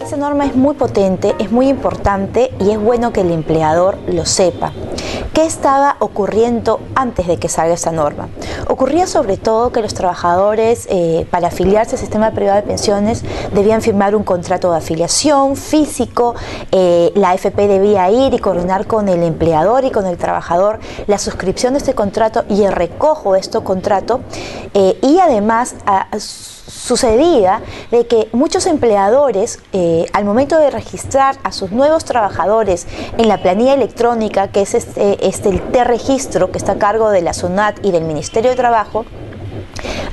Esta norma es muy potente, es muy importante y es bueno que el empleador lo sepa. ¿Qué estaba ocurriendo antes de que salga esta norma? Ocurría sobre todo que los trabajadores para afiliarse al sistema privado de pensiones debían firmar un contrato de afiliación físico, la AFP debía ir y coordinar con el empleador y con el trabajador la suscripción de este contrato y el recojo de este contrato y además sucedía de que muchos empleadores al momento de registrar a sus nuevos trabajadores en la planilla electrónica, que es el T-registro que está a cargo de la SUNAT y del Ministerio de Trabajo,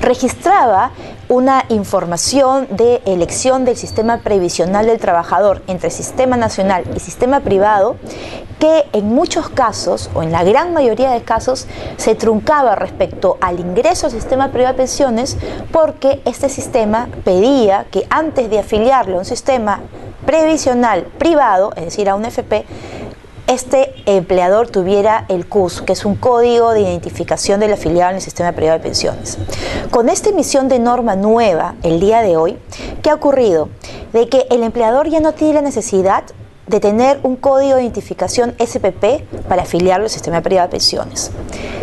registraba una información de elección del sistema previsional del trabajador entre sistema nacional y sistema privado que en muchos casos, o en la gran mayoría de casos, se truncaba respecto al ingreso al sistema privado de pensiones porque este sistema pedía que antes de afiliarlo a un sistema previsional privado, es decir, a un FP, este empleador tuviera el CUS, que es un código de identificación del afiliado en el sistema privado de pensiones. Con esta emisión de norma nueva el día de hoy, ¿qué ha ocurrido? De que el empleador ya no tiene la necesidad de tener un código de identificación SPP para afiliarlo al sistema privado de pensiones.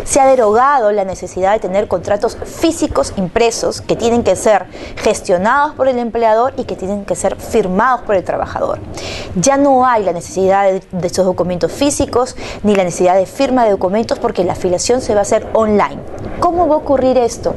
Se ha derogado la necesidad de tener contratos físicos impresos que tienen que ser gestionados por el empleador y que tienen que ser firmados por el trabajador. Ya no hay la necesidad de estos documentos físicos ni la necesidad de firma de documentos porque la afiliación se va a hacer online. ¿Cómo va a ocurrir esto?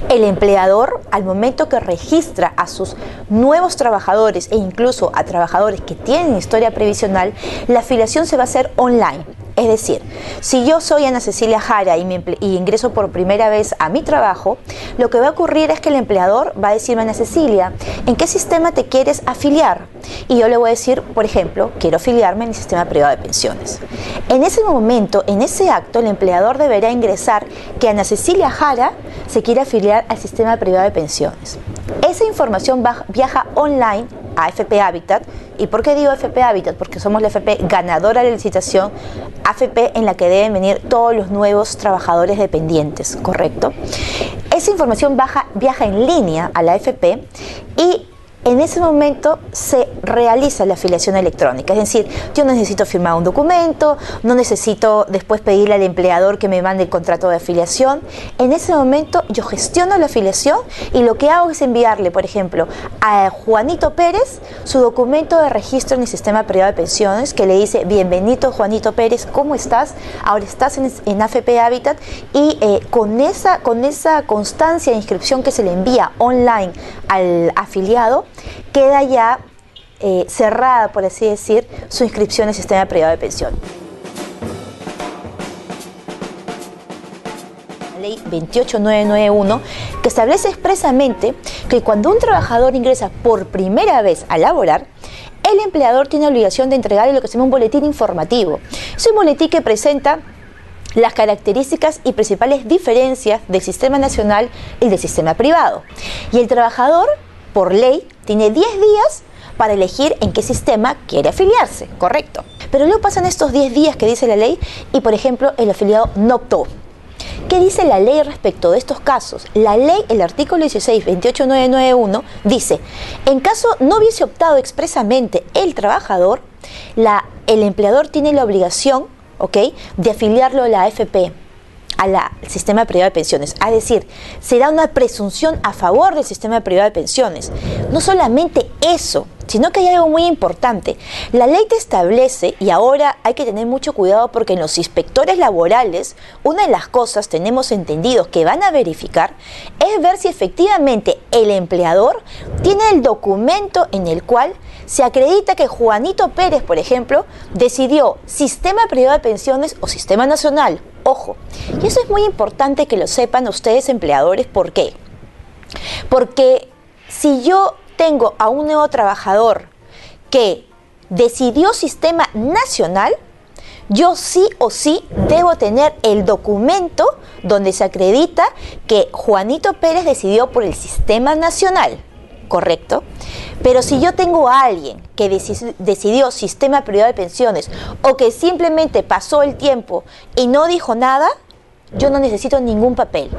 El empleador, al momento que registra a sus nuevos trabajadores e incluso a trabajadores que tienen historia previsional, la afiliación se va a hacer online. Es decir, si yo soy Ana Cecilia Jara y ingreso por primera vez a mi trabajo, lo que va a ocurrir es que el empleador va a decirme: Ana Cecilia, ¿en qué sistema te quieres afiliar? Y yo le voy a decir, por ejemplo, quiero afiliarme en el sistema privado de pensiones. En ese momento, en ese acto, el empleador deberá ingresar que Ana Cecilia Jara se quiere afiliar al sistema privado de pensiones. Esa información viaja online a AFP Habitat. ¿Y por qué digo AFP Habitat? Porque somos la AFP ganadora de la licitación, AFP en la que deben venir todos los nuevos trabajadores dependientes, ¿correcto? Esa información viaja en línea a la AFP y en ese momento se realiza la afiliación electrónica, es decir, yo no necesito firmar un documento, no necesito después pedirle al empleador que me mande el contrato de afiliación. En ese momento yo gestiono la afiliación y lo que hago es enviarle, por ejemplo, a Juanito Pérez su documento de registro en el sistema privado de pensiones que le dice: bienvenido Juanito Pérez, ¿cómo estás? Ahora estás en AFP Habitat y con esa constancia de inscripción que se le envía online al afiliado, queda ya cerrada, por así decir, su inscripción en el sistema privado de pensión. La ley 28991, que establece expresamente que cuando un trabajador ingresa por primera vez a laborar, el empleador tiene obligación de entregarle lo que se llama un boletín informativo. Es un boletín que presenta las características y principales diferencias del sistema nacional y del sistema privado. Y el trabajador, por ley, tiene 10 días para elegir en qué sistema quiere afiliarse, ¿correcto? Pero luego pasan estos 10 días que dice la ley y, por ejemplo, el afiliado no optó. ¿Qué dice la ley respecto de estos casos? La ley, el artículo 16, 28991, dice: en caso no hubiese optado expresamente el trabajador, el empleador tiene la obligación, ¿ok?, de afiliarlo a la AFP, al sistema privado de pensiones. Es decir, se da una presunción a favor del sistema privado de pensiones. No solamente eso, sino que hay algo muy importante. La ley te establece, y ahora hay que tener mucho cuidado porque en los inspectores laborales, una de las cosas, tenemos entendido, que van a verificar, es ver si efectivamente el empleador tiene el documento en el cual se acredita que Juanito Pérez, por ejemplo, decidió sistema privado de pensiones o sistema nacional. Ojo, y eso es muy importante que lo sepan ustedes, empleadores. ¿Por qué? Porque si yo tengo a un nuevo trabajador que decidió sistema nacional, yo sí o sí debo tener el documento donde se acredita que Juanito Pérez decidió por el sistema nacional, ¿correcto? Pero si yo tengo a alguien que decidió sistema privado de pensiones o que simplemente pasó el tiempo y no dijo nada, yo no necesito ningún papel.